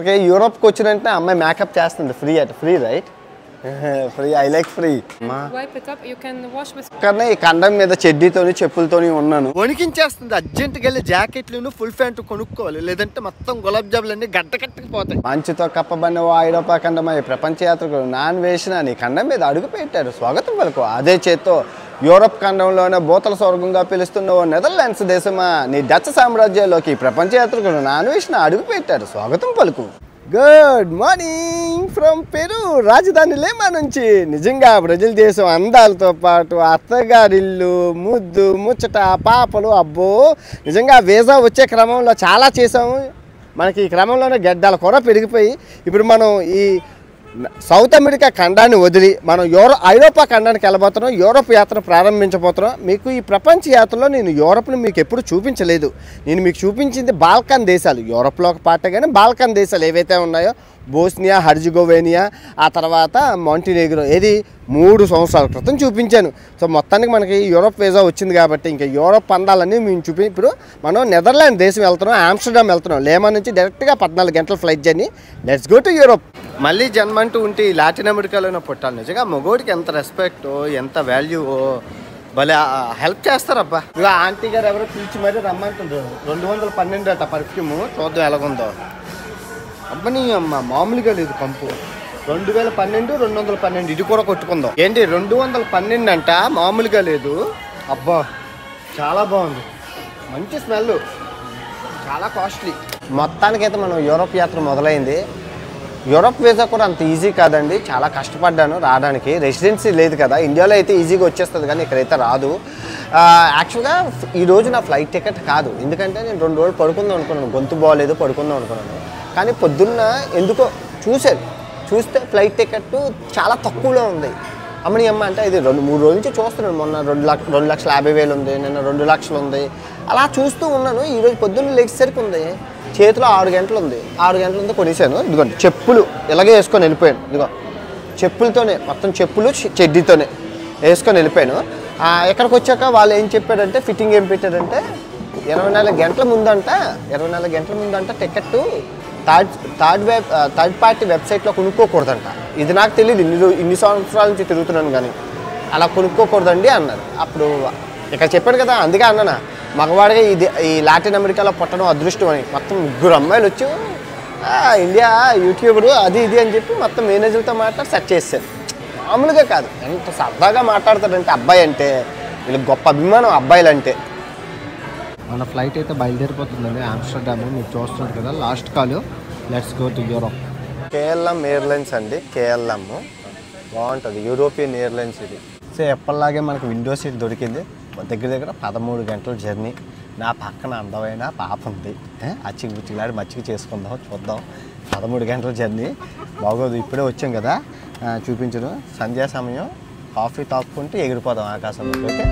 Okay, Europe వచ్చినంటే అమ్మాయి makeup చేస్తుంది free right free I like free Wipe it up, you can wash with కానీ ఈ కండం మీద చెడ్డీతోని చెప్పులతోని ఉన్నాను వణికించేస్తుంది అర్జెంట్గా వెళ్ళి జాకెట్లను ఫుల్ ప్యాంట్ కొనుక్కోవాలి లేదంటే మొత్తం గులాబ్ జాములన్నీ గడ్డకట్టుకుపోతాయి మంచుతో కప్పబడిన ఐరోపా ఖండం ప్రపంచ యాత్రికులు నాన్ వేసిన నీ ఖండం మీద అడుగు పెట్టారు స్వాగతం పలుకు అదే చేత్తో యూరప్ ఖండంలోనే బోతల స్వర్గంగా పిలుస్తున్న ఓ నెదర్లాండ్స్ దేశమా నీ డచ్ సామ్రాజ్యంలోకి ప్రపంచ యాత్రికులు నాన్ వేసిన అడుగు పెట్టారు స్వాగతం పలుకు గుడ్ మార్నింగ్ ఫ్రమ్ పెరు రాజధాని లేమా నుంచి నిజంగా బ్రెజిల్ దేశం అందాలతో పాటు అత్తగారిల్లు ముద్దు ముచ్చట పాపలు అబ్బో నిజంగా వీసా వచ్చే క్రమంలో చాలా చేసాము మనకి ఈ క్రమంలోనే గడ్డాలు కూడా పెరిగిపోయి ఇప్పుడు మనం ఈ సౌత్ అమెరికా ఖండాన్ని వదిలి మనం ఐరోపా ఖండానికి వెళ్ళబోతున్నాం యూరోప్ యాత్ర ప్రారంభించబోతున్నాం మీకు ఈ ప్రపంచ యాత్రలో నేను యూరోప్ని మీకు ఎప్పుడు చూపించలేదు నేను మీకు చూపించింది బాల్కన్ దేశాలు యూరోప్లో ఒక పార్ట్ కానీ బాల్కన్ దేశాలు ఏవైతే ఉన్నాయో బోస్నియా హెర్జగోవినా ఆ తర్వాత మాంటినెగ్రో ఏది 3 సంవత్సరాల క్రితం చూపించాను సో మొత్తానికి మనకి యూరోప్ వీసా వచ్చింది కాబట్టి ఇంకా యూరోప్ అందాలన్నీ మేము ఇప్పుడు మనం నెదర్లాండ్ దేశం వెళ్తున్నాం ఆమ్స్టర్డామ్ వెళ్తున్నాం లేమా నుంచి డైరెక్ట్గా 14 గంటల flight journey let's go to Europe మళ్ళీ జన్మంటూ ఉంటే ఈ లాటిన్ అమెరికాలోనే పుట్టాలి నిజంగా మగోడికి ఎంత రెస్పెక్ట్ ఎంత వాల్యూ భలే హెల్ప్ చేస్తారబ్బా ఇక ఆంటీ గారు ఎవరో పిలిచి మరీ రమ్మంటుండ్రు 212 అట పర్ఫ్యూమ్ చూద్దాం ఎలాగుందో అబ్బని అమ్మ మామూలుగా లేదు కంపు 2012 212 ఇది కూడా కొట్టుకుందాం ఏంటి 212 అంట మామూలుగా లేదు అబ్బా చాలా బాగుంది మంచి స్మెల్ చాలా కాస్ట్లీ మొత్తానికైతే మనం యూరోప్ యాత్ర మొదలైంది యూరోప్ వీసా కూడా అంత ఈజీ కాదండి చాలా కష్టపడ్డాను రావడానికి రెసిడెన్సీ లేదు కదా ఇండియాలో అయితే ఈజీగా వచ్చేస్తుంది కానీ ఇక్కడైతే రాదు యాక్చువల్గా ఈరోజు నా ఫ్లైట్ టికెట్ కాదు ఎందుకంటే నేను 2 రోజులు పడుకుందాం అనుకున్నాను గొంతు బాగోలేదు పడుకుందాం అనుకున్నాను కానీ పొద్దున్న ఎందుకో చూస్తే ఫ్లైట్ టికెట్ చాలా తక్కువలో ఉంది అమ్మని అమ్మ అంటే ఇది 2-3 రోజుల నుంచి చూస్తున్నాను మొన్న 2,50,000 ఉంది నిన్న 2 లక్షలు ఉంది అలా చూస్తూ ఉన్నాను ఈరోజు పొద్దున్న లేచేసరికి ఉంది చేతిలో 6 గంటలు ఉంది 6 గంటల ఉంది కొనేసాను ఇదిగోండి చెప్పులు ఇలాగే వేసుకొని వెళ్ళిపోయాను ఇదిగో చెప్పులతోనే మొత్తం చెప్పులు చెడ్డీతోనే వేసుకొని వెళ్ళిపోయాను ఎక్కడికి వచ్చాక వాళ్ళు ఏం చెప్పారంటే ఫిట్టింగ్ ఏం పెట్టారంటే 24 గంటల ముందంట టికెట్ థర్డ్ పార్టీ వెబ్సైట్లో కొనుక్కోకూడదంట ఇది నాకు తెలియదు ఇన్ని సంవత్సరాల నుంచి తిరుగుతున్నాను కానీ అలా కొనుక్కోకూడదండి అన్నారు అప్పుడు ఇక్కడ చెప్పాడు కదా అందుకే అన్నానా మగవాడిగా ఈ లాటిన్ అమెరికాలో పుట్టడం అదృష్టం అని మొత్తం 3 అమ్మాయిలు వచ్చి ఇండియా యూట్యూబరు అది ఇది అని చెప్పి మొత్తం మేనేజర్తో మాట్లాడి సెట్ చేశారు మామూలుగా కాదు ఎంత సరదాగా మాట్లాడతాడంటే అబ్బాయి అంటే వీళ్ళకి గొప్ప అభిమానం అబ్బాయిలు అంటే మన ఫ్లైట్ అయితే బయలుదేరిపోతుందండి ఆమ్స్టర్డామ్ మీరు చూస్తున్నారు కదా last call let's go to Europe KLM airlines అండి కేఎల్ఎం బాగుంటుంది యూరోపియన్ ఎయిర్లైన్స్ ఇది సో ఎప్పటిలాగే మనకు విండో సీట్ దొరికింది దగ్గర 13 గంటల జర్నీ నా పక్కన అందమైన పాప ఉంది అచ్చిగుచ్చిలాడి మచ్చికి చేసుకుందాం చూద్దాం 13 గంటల జర్నీ బాగోదు ఇప్పుడే వచ్చాం కదా చూపించను సంధ్యా సమయం కాఫీ తాక్కుంటూ ఎగిరిపోదాం ఆకాశంలోకి ఓకే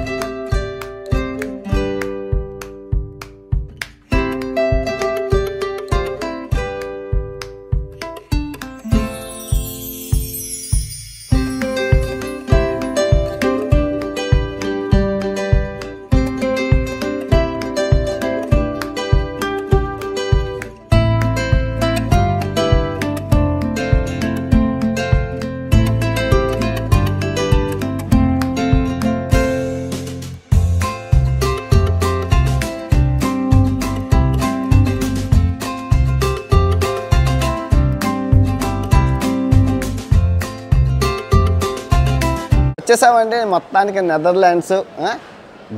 వచ్చేసామంటే మొత్తానికి నెదర్లాండ్స్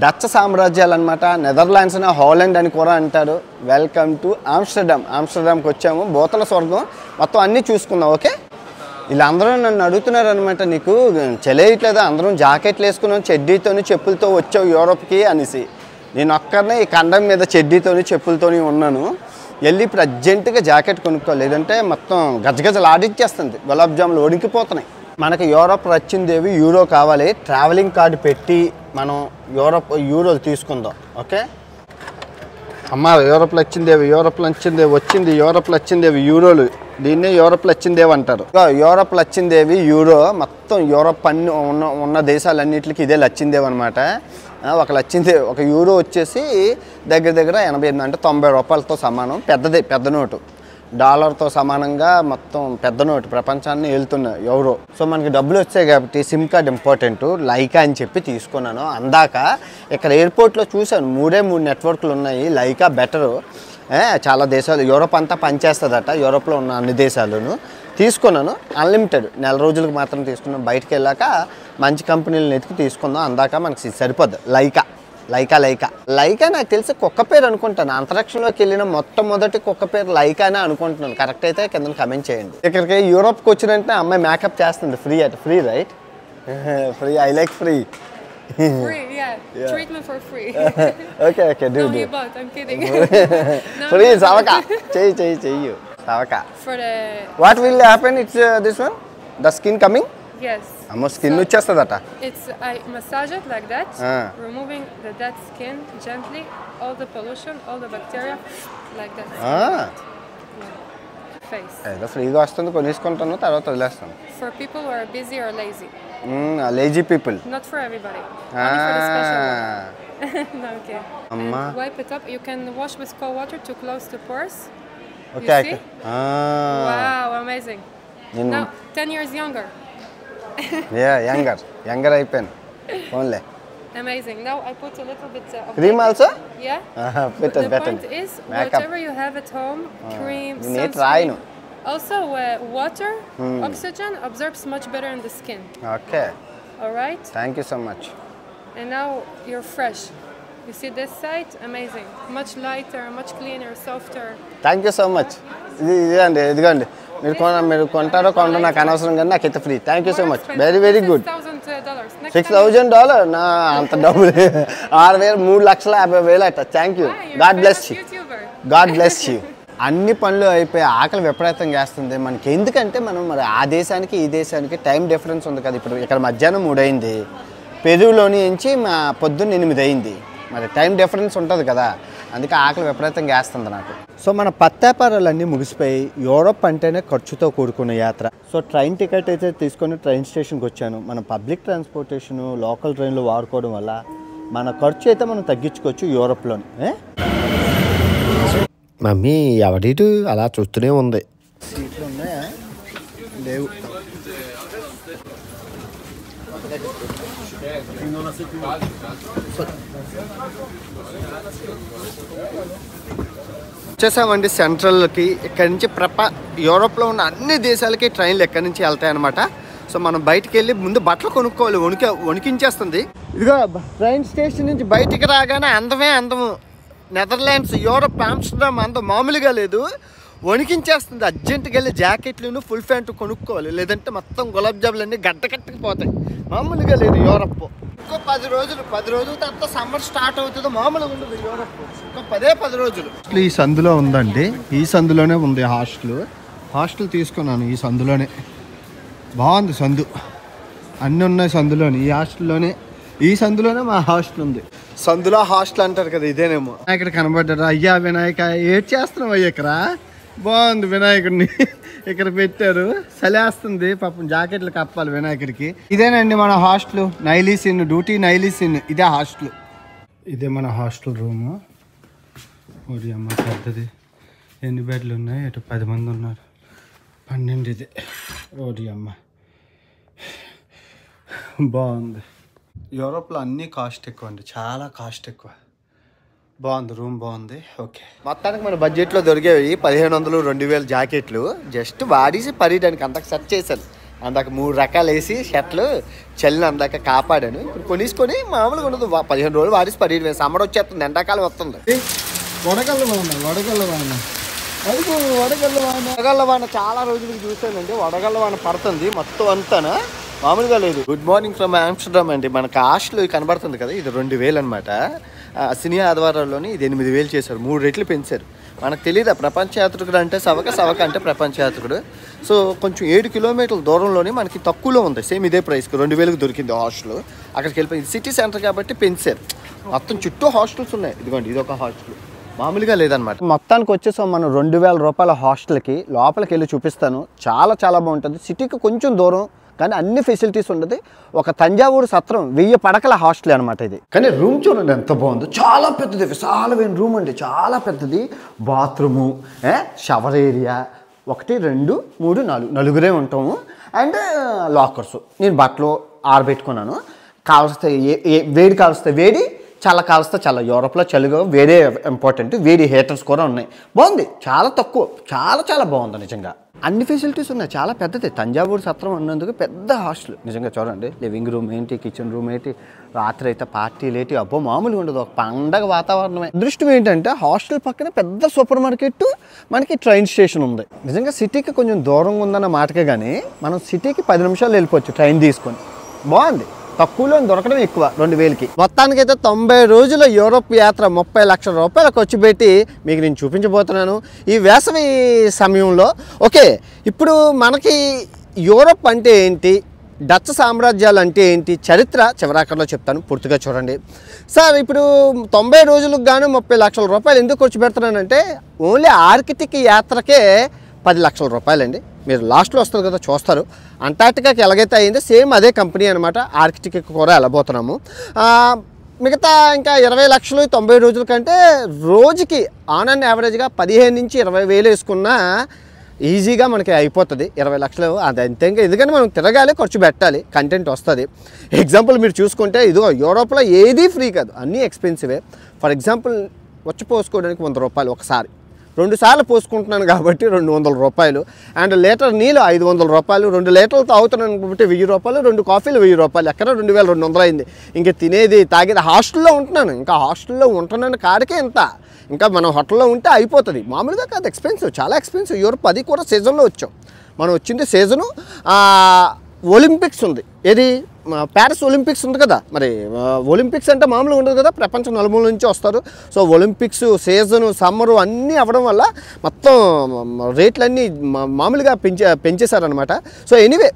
డచ్ సామ్రాజ్యాలు అనమాట నెదర్లాండ్స్ని హాలండ్ అని కూడా అంటారు వెల్కమ్ టు ఆమ్స్టర్డామ్కి వచ్చాము బోతల స్వర్గం మొత్తం అన్నీ చూసుకుందాం ఓకే వీళ్ళందరూ నన్ను అడుగుతున్నారు అనమాట నీకు చెలేయట్లేదా అందరం జాకెట్లు వేసుకున్నాం చెడ్డీతోని చెప్పులతో వచ్చావు యూరోప్కి అనేసి నేను ఒక్కరినే ఈ ఖండం మీద చెడ్డీతోని చెప్పులతోని ఉన్నాను వెళ్ళి ఇప్పుడు అర్జెంటుగా జాకెట్ కొనుక్కోవాలి లేదంటే మొత్తం గజగజలు ఆడిచ్చేస్తుంది గులాబ్ జాములు వణికిపోతున్నాయి మనకి యూరోప్ వచ్చిందేవి యూరో కావాలి ట్రావెలింగ్ కార్డు పెట్టి మనం యూరోలు తీసుకుందాం ఓకే అమ్మ యూరోప్లో వచ్చిందేవి యూరోలు దీన్నే యూరోప్లో వచ్చిందేవి అంటారు యూరోప్లో వచ్చిందేవి యూరో మొత్తం యూరోప్ అన్ని ఉన్న దేశాలన్నింటికి ఇదే లచ్చిందేవి అనమాట ఒక యూరో వచ్చేసి దగ్గర 88 అంటే 90 రూపాయలతో సమానం పెద్ద నోటు డాలర్తో సమానంగా మొత్తం పెద్ద నోటు ప్రపంచాన్ని వెళ్తున్న యూరో. సో మనకి డబ్బులు వచ్చాయి కాబట్టి సిమ్ కార్డ్ ఇంపార్టెంట్. లైకా అని చెప్పి తీసుకున్నాను. అందాక ఇక్కడ ఎయిర్పోర్ట్లో చూశాను 3 నెట్వర్క్లు ఉన్నాయి. Lyca better. చాలా దేశాలు యూరోప్ అంతా పనిచేస్తుందట. యూరోప్లో ఉన్న అన్ని దేశాలను తీసుకున్నాను. అన్లిమిటెడ్ నెల రోజులకు మాత్రం తీసుకున్నాను. బయటికి వెళ్ళాక మంచి కంపెనీలను ఎతికి తీసుకుందాం. అందాక మనకి సరిపోద్ది. లైకా నాకు తెలిసి కుక్క పేరు అనుకుంటాను. అంతరిక్షంలోకి వెళ్ళిన మొట్టమొదటి కుక్క పేరు లైకానే అనుకుంటున్నాను. కరెక్ట్ అయితే కింద కమెంట్ చేయండి. ఇక్కడికి యూరోప్కి వచ్చినంటే అమ్మాయి మేకప్ చేస్తుంది. Free right? Free. I like free. Free, yeah. Treatment for free. Okay, do. You bought, I'm kidding. Free, Savaka. Cheyu. Savaka. For the... What will happen? It's this one? The skin coming? Yes. Amma skin vachestadata. It's, I massage it like that, removing the dead skin gently, all the pollution, all the bacteria, like that. Face. ఏదో ఫ్రీగా వస్తుంది కొనేసుకుంటాను, తర్వాత వదిలేస్తాను. For people who are busy or lazy. Lazy people. Not for everybody. Only for the special one. No, okay. Amma. And wipe it up. You can wash with cold water to close the pores. Okay. You see? Wow, amazing. Now, 10 years younger. Yeah, younger అయిపోయాను. Only. Amazing. Now I put a little bit of cream also? Yeah. Better. The point is, whatever you have at home, cream, sunscreen. Also, water, oxygen absorbs much better in the skin. Okay. All right. Thank you so much. And now you're fresh. You see this side? Amazing. Much lighter, much cleaner, softer. Thank you so much. ఇదిగోండి మీరు కొంటారో కొంటారో నాకు అనవసరం కానీ నాకైతే free. Thank you so much. Very good. $6,000 నా అంత డబ్బులు 3,50,000 అట. Thank you. God bless you. అన్ని పనులు అయిపోయి ఆకలి విపరీతంగా వేస్తుంది మనకి. ఎందుకంటే మనం మరి ఆ దేశానికి ఈ దేశానికి టైం డిఫరెన్స్ ఉంది కదా. ఇప్పుడు ఇక్కడ మధ్యాహ్నం 3 అయింది, పెరుగులోని నుంచి మా పొద్దున్న 8 అయింది. మరి టైం డిఫరెన్స్ ఉంటుంది కదా, అందుకే ఆకలి విపరీతంగా వేస్తుంది నాకు. సో మన పత్తాపారాలన్నీ ముగిసిపోయి యూరోప్ అంటేనే ఖర్చుతో కూడుకున్న యాత్ర. సో ట్రైన్ టికెట్ అయితే తీసుకొని ట్రైన్ స్టేషన్కి వచ్చాను. మన పబ్లిక్ ట్రాన్స్పోర్టేషను లోకల్ ట్రైన్లు వాడుకోవడం వల్ల మన ఖర్చు అయితే మనం తగ్గించుకోవచ్చు యూరోప్లోని. మమ్మీ ఎవడిటు అలా చూస్తూనే ఉంది. సీట్లు ఉన్నాయా? లేవు. వచ్చేసామండి సెంట్రల్కి. ఇక్కడ నుంచి యూరోప్లో ఉన్న అన్ని దేశాలకి ట్రైన్లు ఎక్కడి నుంచి వెళ్తాయన్నమాట. సో మనం బయటికి వెళ్ళి ముందు బట్టలు కొనుక్కోవాలి. వణికించేస్తుంది. ఇదిగో ట్రైన్ స్టేషన్ నుంచి బయటికి రాగానే అందము. నెదర్లాండ్స్, యూరోప్, ఆమ్స్టర్డామ్ అందం మామూలుగా లేదు. వణికించేస్తుంది. అర్జెంటుగా వెళ్ళి జాకెట్లను ఫుల్ ప్యాంటు కొనుక్కోవాలి, లేదంటే మొత్తం గులాబ్ జాములన్నీ గడ్డకట్టుకుపోతాయి. మామూలుగా లేదు యూరోప్. ఇంకో 10 రోజుల తర్వాత సమ్మర్ స్టార్ట్ అవుతుందో మామూలుగా ఉండదు యూరోప్. ఇంకో 10 రోజులు. ఈ సందులో ఉందండి. ఈ సందులోనే ఉంది హాస్టల్ తీసుకున్నాను. ఈ సందులోనే బాగుంది సందు. అన్నీ ఉన్నాయి సందులోనే. ఈ సందులోనే మా హాస్టల్ ఉంది. సందులో హాస్టల్ అంటారు కదా, ఇదేనేమో. ఇక్కడ కనబడ్డారు. అయ్యా వినాయక ఏడ్ చేస్తున్నాం అయ్యా. ఇక్కడ బాగుంది వినాయకుడిని ఇక్కడ పెట్టారు. చలేస్తుంది పాపం. జాకెట్లు కప్పాలి వినాయకుడికి. ఇదేనండి మన హాస్టల్. నైలీసిన్ డ్యూటీ నైలీసిన్. ఇదే హాస్టల్. ఇదే మన హాస్టల్ రూము. ఓడి అమ్మ పెద్దది. ఎన్ని బెడ్లు ఉన్నాయి? ఇటు 10 మంది ఉన్నారు. 12 ఇది. ఓడి అమ్మ బాగుంది. యూరోప్లో అన్నీ కాస్ట్ ఎక్కువ అండి, చాలా కాస్ట్ ఎక్కువ. బాగుంది, రూమ్ బాగుంది. ఓకే, మొత్తానికి మన బడ్జెట్లో దొరికేవి 1500 2000 జాకెట్లు. జస్ట్ వాడేసి పరీడానికి అందాక సెట్ చేశాను. అందాక 3 రకాలు వేసి షర్ట్లు చల్లిని అందాక కాపాడాను. ఇప్పుడు కొనేసుకొని మామూలుగా ఉండదు. 15 రోజులు వాడేసి పరీడి. సమ్మర్ వచ్చేస్తుంది, ఎండాకాలం వస్తుంది. వడగళ్ళ వాన చాలా రోజులకి చూసానండి. వడగళ్ళ వాన పడుతుంది మొత్తం అంతానా, మామూలుగా లేదు. గుడ్ మార్నింగ్ ఫ్రమ్ ఆమ్స్టర్డామ్ అండి. మనకు హాస్టల్ కనబడుతుంది కదా, ఇది 2000 అనమాట. శని ఆదివారాల్లోని ఇది 8000 చేశారు. 3 రెట్లు పెంచారు. మనకు తెలియదా ప్రపంచ యాత్రికుడు అంటే సవక అంటే ప్రపంచ యాత్రికుడు. సో కొంచెం 7 కిలోమీటర్ల దూరంలోనే మనకి తక్కువలో ఉంది. సేమ్ ఇదే ప్రైస్కి 2000కి దొరికింది హాస్టల్. అక్కడికి వెళ్ళిపోయింది. సిటీ సెంటర్ కాబట్టి పెంచారు. మొత్తం చుట్టూ హాస్టల్స్ ఉన్నాయి. ఇదిగోండి, ఇది ఒక హాస్టల్, మామూలుగా లేదనమాట. మొత్తానికి వచ్చేసాం మనం 2000 రూపాయల హాస్టల్కి. లోపలికి వెళ్ళి చూపిస్తాను. చాలా చాలా బాగుంటుంది. సిటీకి కొంచెం దూరం కానీ అన్ని ఫెసిలిటీస్ ఉండదు. ఒక తంజావూరు సత్రం 1000 పడకల హాస్టల్ అనమాట ఇది. కానీ రూమ్ చూడండి ఎంత బాగుందో, చాలా పెద్దది, విశాలమైన రూమ్ అండి, చాలా పెద్దది. బాత్రూము, షవర్ ఏరియా, 1 2 3 4 నలుగురే ఉంటాము. అండ్ లాకర్స్, నేను బట్టలు ఆరబెట్టుకున్నాను. కావలిస్తే వేడి కావలిస్తే వేడి, చల్ల కావలిస్తే చల్ల. యూరోప్లో చలిగా వేరే ఇంపార్టెంట్, వేడి హీటర్స్ కూడా ఉన్నాయి. బాగుంది, చాలా తక్కువ, చాలా బాగుంది నిజంగా. అన్ని ఫెసిలిటీస్ ఉన్నాయి, చాలా పెద్దది. తంజావూరు సత్రం ఉన్నందుకు పెద్ద హాస్టల్ నిజంగా. చూడండి, లివింగ్ రూమ్ ఏంటి, కిచెన్ రూమ్ ఏంటి, రాత్రి అయితే పార్టీలు ఏంటి, అబ్బో మామూలుగా ఉండదు, ఒక పండగ వాతావరణమే. దృష్టి ఏంటంటే హాస్టల్ పక్కన పెద్ద సూపర్ మార్కెట్, మనకి ట్రైన్ స్టేషన్ ఉంది. నిజంగా సిటీకి కొంచెం దూరంగా ఉందన్న మాటకే కానీ మనం సిటీకి 10 నిమిషాలు వెళ్ళిపోవచ్చు ట్రైన్ తీసుకొని. బాగుంది, తక్కువలో దొరకడం ఎక్కువ 2000కి. మొత్తానికైతే 90 రోజుల యూరోప్ యాత్ర 30 లక్షల రూపాయలు ఖర్చు పెట్టి మీకు నేను చూపించబోతున్నాను ఈ వేసవి సమయంలో. ఓకే, ఇప్పుడు మనకి యూరోప్ అంటే ఏంటి, డచ్ సామ్రాజ్యాలు అంటే ఏంటి, చరిత్ర చివరాఖరిలో చెప్తాను, పూర్తిగా చూడండి. సార్ ఇప్పుడు 90 రోజులకు గాను 30 లక్షల రూపాయలు ఎందుకు ఖర్చు పెడుతున్నానంటే ఓన్లీ ఆర్కిటిక్ యాత్రకే 10 లక్షల రూపాయలండి. మీరు లాస్ట్లో వస్తుంది కదా, చూస్తారు. అంటార్టికాకి ఎలాగైతే అయిందో సేమ్ అదే కంపెనీ అనమాట. ఆర్కిటిక్ కూడా వెళ్ళబోతున్నాము. మిగతా ఇంకా 20 లక్షలు 90 రోజుల కంటే రోజుకి ఆన్ అండ్ యావరేజ్గా 15 నుంచి 20 వేలు వేసుకున్నా ఈజీగా మనకి అయిపోతుంది. 20 లక్షలు అది అంతే. ఇంకా ఎందుకంటే మనం తిరగాలి, ఖర్చు పెట్టాలి, కంటెంట్ వస్తుంది. ఎగ్జాంపుల్ మీరు చూసుకుంటే ఇదిగో యూరోప్లో ఏదీ ఫ్రీ కాదు, అన్నీ ఎక్స్పెన్సివే. ఫర్ ఎగ్జాంపుల్ వచ్చి పోసుకోవడానికి 100 రూపాయలు ఒకసారి, 2 సార్లు పోసుకుంటున్నాను కాబట్టి 200 రూపాయలు. అండ్ లీటర్ నీళ్ళు 500 రూపాయలు, 2 లీటర్లు తాగుతున్నాను కాబట్టి 1000 రూపాయలు, 2 కాఫీలు 1000 రూపాయలు, ఎక్కడ 2200 అయింది. ఇంక తినేది తాగేది, హాస్టల్లో ఉంటున్నాను, ఇంకా హాస్టల్లో ఉంటున్నాను కాడికే ఇంత. ఇంకా మనం హోటల్లో ఉంటే అయిపోతుంది. మామూలుగా కాదు, ఎక్స్పెన్సివ్, చాలా ఎక్స్పెన్సివ్. యూరోప్ అది కూడా సీజన్లో వచ్చాం. మనం వచ్చింది సీజను. ఒలింపిక్స్ ఉంది, ఏది ప్యారిస్ ఒలింపిక్స్ ఉంది కదా. మరి ఒలింపిక్స్ అంటే మామూలుగా ఉండదు కదా, ప్రపంచం నలుమూల నుంచి వస్తారు. సో ఒలింపిక్స్ సీజను, సమ్మరు అన్నీ అవ్వడం వల్ల మొత్తం రేట్లన్నీ మామూలుగా పెంచేశారనమాట. సో ఎనీవే,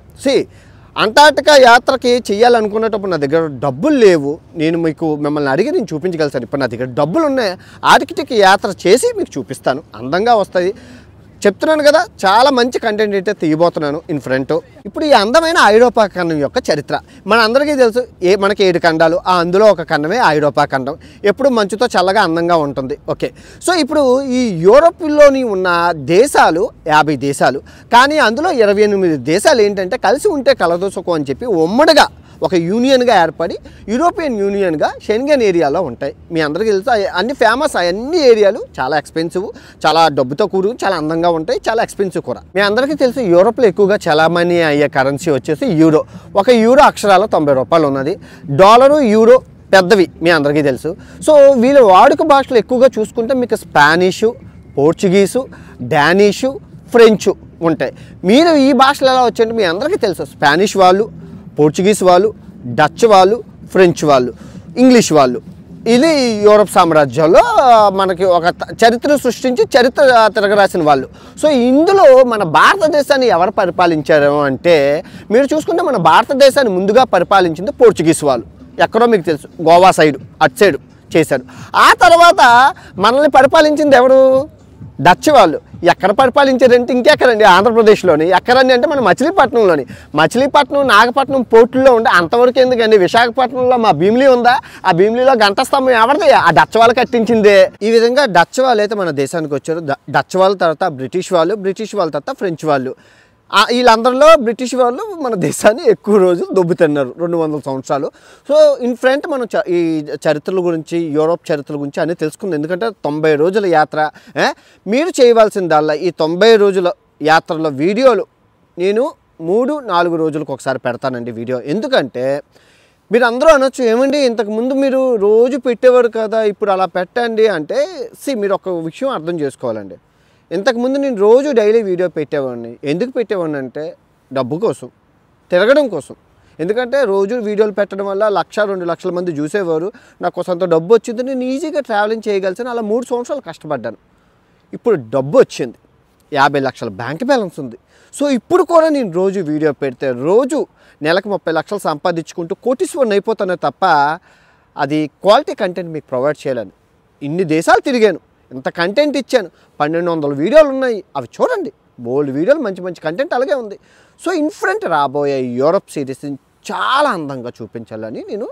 అంటార్టికా యాత్రకి చేయాలనుకునేటప్పుడు నా దగ్గర డబ్బులు లేవు. నేను మిమ్మల్ని అడిగి నేను చూపించగలుగుతాను. ఇప్పుడు నా దగ్గర డబ్బులు ఉన్నాయి, ఆర్కిటిక్ యాత్ర చేసి మీకు చూపిస్తాను. అందంగా వస్తుంది, చెప్తున్నాను కదా, చాలా మంచి కంటెంట్ అయితే తీయబోతున్నాను ఇన్ ఫ్రంట్. ఇప్పుడు ఈ అందమైన ఐరోపా ఖండం యొక్క చరిత్ర మన అందరికీ తెలుసు. మనకి 7 ఖండాలు, అందులో ఒక ఖండమే ఐరోపా ఖండం. ఎప్పుడు మంచుతో చల్లగా అందంగా ఉంటుంది. ఓకే, సో ఇప్పుడు ఈ యూరోప్లోని ఉన్న దేశాలు 50 దేశాలు, కానీ అందులో 28 దేశాలు ఏంటంటే కలిసి ఉంటే కలదోసుకో అని చెప్పి ఉమ్మడిగా ఒక యూనియన్గా ఏర్పడి యూరోపియన్ యూనియన్గా షెంగెన్ ఏరియాలో ఉంటాయి. మీ అందరికీ తెలుసు, అన్ని ఫేమస్, అన్ని ఏరియాలు చాలా ఎక్స్పెన్సివ్, చాలా డబ్బుతో కూడి చాలా అందంగా ఉంటాయి, చాలా ఎక్స్పెన్సివ్ కూడా. మీ అందరికీ తెలుసు యూరోప్లో ఎక్కువగా చలామణి అయ్యే కరెన్సీ వచ్చేసి యూరో. ఒక యూరో అక్షరాల 90 రూపాయలు ఉన్నది. డాలరు, యూరో పెద్దవి మీ అందరికీ తెలుసు. సో వీళ్ళ వాడుక భాషలు ఎక్కువగా చూసుకుంటే మీకు స్పానిషు, పోర్చుగీసు, డానిషు, ఫ్రెంచు ఉంటాయి. మీరు ఈ భాషలు ఎలా వచ్చాయంటే మీ అందరికీ తెలుసు. స్పానిష్ వాళ్ళు, పోర్చుగీస్ వాళ్ళు, డచ్ వాళ్ళు, ఫ్రెంచ్ వాళ్ళు, ఇంగ్లీష్ వాళ్ళు. ఇది యూరోప్ సామ్రాజ్యంలో మనకి ఒక చరిత్ర సృష్టించి చరిత్ర తిరగరాసిన వాళ్ళు. సో ఇందులో మన భారతదేశాన్ని ఎవరు పరిపాలించారు అంటే మీరు చూసుకుంటే మన భారతదేశాన్ని ముందుగా పరిపాలించింది పోర్చుగీస్ వాళ్ళు. ఎక్కడో మీకు తెలుసు, గోవా సైడు, అటు సైడు చేశారు. ఆ తర్వాత మనల్ని పరిపాలించింది ఎవరు? డచ్ వాళ్ళు. ఎక్కడ పరిపాలించారంటే ఇంకెక్కడండి, ఆంధ్రప్రదేశ్లోని. ఎక్కడండి అంటే మన మచిలీపట్నంలోని. మచిలీపట్నం, నాగపట్నం పోర్టుల్లో ఉండే అంతవరకు ఎందుకండి. విశాఖపట్నంలో మా భీమిలీ ఉందా, ఆ భీమిలీలో గంట స్తంభం ఎవరిది? ఆ డచ్ వాళ్ళు కట్టించిందే. ఈ విధంగా డచ్ వాళ్ళు అయితే మన దేశానికి వచ్చారు. డచ్ వాళ్ళ తర్వాత బ్రిటిష్ వాళ్ళు, బ్రిటిష్ వాళ్ళ తర్వాత ఫ్రెంచ్ వాళ్ళు. వీళ్ళందరిలో బ్రిటిష్ వాళ్ళు మన దేశాన్ని ఎక్కువ రోజులు దొబ్బుతున్నారు, 200 సంవత్సరాలు. సో ఇన్ ఫ్రంట్ మనం ఈ చరిత్రల గురించి, యూరోప్ చరిత్రల గురించి అన్నీ తెలుసుకుంది. ఎందుకంటే 90 రోజుల యాత్ర. మీరు చేయవలసిందల్లా ఈ 90 రోజుల యాత్రలో వీడియోలు నేను 3-4 రోజులకు ఒకసారి పెడతానండి వీడియో. ఎందుకంటే మీరు అందరూ అనొచ్చు, ఏమండి ఇంతకుముందు మీరు రోజు పెట్టేవారు కదా, ఇప్పుడు అలా పెట్టండి అంటే. మీరు ఒక విషయం అర్థం చేసుకోవాలండి. ఇంతకుముందు నేను రోజు డైలీ వీడియో పెట్టేవాడిని. ఎందుకు పెట్టేవాడిని అంటే డబ్బు కోసం, తిరగడం కోసం. ఎందుకంటే రోజు వీడియోలు పెట్టడం వల్ల 1-2 లక్షల మంది చూసేవారు. నాకు కొంత డబ్బు వచ్చింది, నేను ఈజీగా ట్రావెలింగ్ చేయగలిసాను. అలా 3 సంవత్సరాలు కష్టపడ్డాను. ఇప్పుడు డబ్బు వచ్చింది, 50 లక్షల బ్యాంక్ బ్యాలెన్స్ ఉంది. సో ఇప్పుడు కూడా నేను రోజు వీడియో పెడితే రోజు నెలకు 30 లక్షలు సంపాదించుకుంటూ కోటీశ్వరుని అయిపోతానే తప్ప అది క్వాలిటీ కంటెంట్ మీకు ప్రొవైడ్ చేయాలని. ఇన్ని దేశాలు తిరిగాను, ఇంత కంటెంట్ ఇచ్చాను, 1200 వీడియోలు ఉన్నాయి, అవి చూడండి. బోల్డ్ వీడియోలు మంచి మంచి కంటెంట్ అలాగే ఉంది. సో ఇన్ఫ్రంట్ రాబోయే యూరోప్ సిరీస్ని చాలా అందంగా చూపించాలని నేను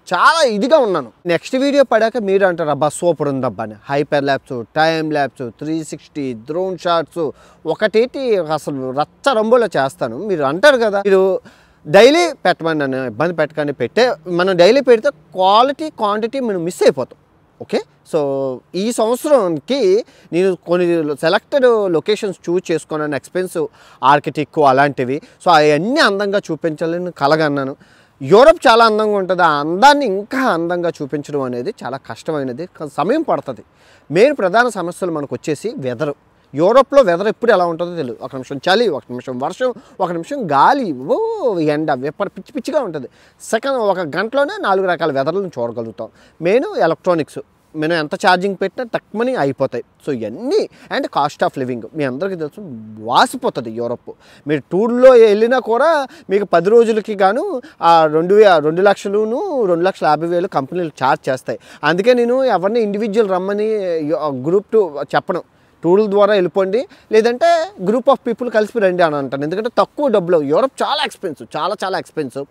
చాలా ఇదిగా ఉన్నాను. నెక్స్ట్ వీడియో పడాక మీరు అంటారు అబ్బా సూపర్ ఉందబ్బా అని. Hyperlapse, time lapse, 360 drone shots ఒకటేటి అసలు రచ్చ రంబోలో చేస్తాను. మీరు అంటారు కదా మీరు డైలీ పెట్టమని నన్ను ఇబ్బంది పెట్టకండి, మనం డైలీ పెడితే క్వాలిటీ క్వాంటిటీ మనం మిస్ అయిపోతాం. ఓకే, సో ఈ సంవత్సరానికి నేను కొన్ని సెలెక్టెడ్ లొకేషన్స్ చూస్ చేసుకున్నాను, ఎక్స్పెన్సివ్ ఆర్కిటెక్ట్ అలాంటివి. సో అవన్నీ అందంగా చూపించాలని కలగన్నాను. యూరోప్ చాలా అందంగా ఉంటుంది. ఆ అందాన్ని ఇంకా అందంగా చూపించడం అనేది చాలా కష్టమైనది, సమయం పడుతుంది. మెయిన్ ప్రధాన సమస్యలు మనకు వచ్చేసి వెదర్. యూరోప్లో వెదర్ ఎప్పుడు ఎలా ఉంటుందో తెలియదు. ఒక నిమిషం చలి, ఒక నిమిషం వర్షం, ఒక నిమిషం గాలి, ఎండ పిచ్చి పిచ్చిగా ఉంటుంది. సెకండ్ ఒక గంటలోనే 4 రకాల వెదర్లను చూడగలుగుతాం. మెయిన్ ఎలక్ట్రానిక్స్ మనం ఎంత ఛార్జింగ్ పెట్టినా తక్కువని అయిపోతాయి. సో ఇవన్నీ అండ్ కాస్ట్ ఆఫ్ లివింగ్ మీ అందరికీ తెలుసు వాసిపోతుంది యూరోప్. మీరు టూర్లో వెళ్ళినా కూడా మీకు 10 రోజులకి గాను 2,00,000 2,50,000 కంపెనీలు ఛార్జ్ చేస్తాయి. అందుకే నేను ఎవరిని ఇండివిజువల్ రమ్మని గ్రూప్ 2 చెప్పను. టూర్ల ద్వారా వెళ్ళిపోండి, లేదంటే గ్రూప్ ఆఫ్ పీపుల్ కలిసి రండి అని అంటాను. ఎందుకంటే తక్కువ డబ్బులు. యూరోప్ చాలా ఎక్స్పెన్సివ్, చాలా చాలా ఎక్స్పెన్సివ్.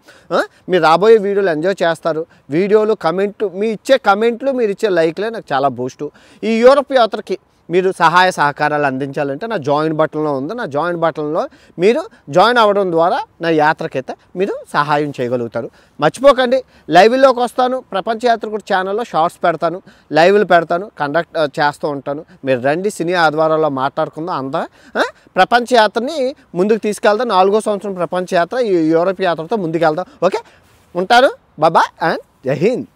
మీరు రాబోయే వీడియోలు ఎంజాయ్ చేస్తారు. వీడియోలు కమెంట్లు, మీ ఇచ్చే కమెంట్లు, మీరు ఇచ్చే లైక్లే నాకు చాలా బూస్టు. ఈ యూరోప్ యాత్రకి మీరు సహాయ సహకారాలు అందించాలంటే నా జాయిన్ బటన్లో ఉంది. నా జాయిన్ బటన్లో మీరు జాయిన్ అవ్వడం ద్వారా నా యాత్రకైతే మీరు సహాయం చేయగలుగుతారు. మర్చిపోకండి, లైవ్లోకి వస్తాను. ప్రపంచ యాత్రికుడు ఛానల్లో షార్ట్స్ పెడతాను, లైవ్లు పెడతాను, కండక్ట్ చేస్తూ ఉంటాను. మీరు రండి, సినీ ఆదివారాల్లో మాట్లాడుకుందాం. ప్రపంచ యాత్రని ముందుకు తీసుకెళ్దాం. 4వ సంవత్సరం ప్రపంచ యాత్ర, ఈ యూరోప్ యాత్రతో ముందుకెళ్దాం. ఓకే, ఉంటారు. బాయ్ అండ్ జై హింద్.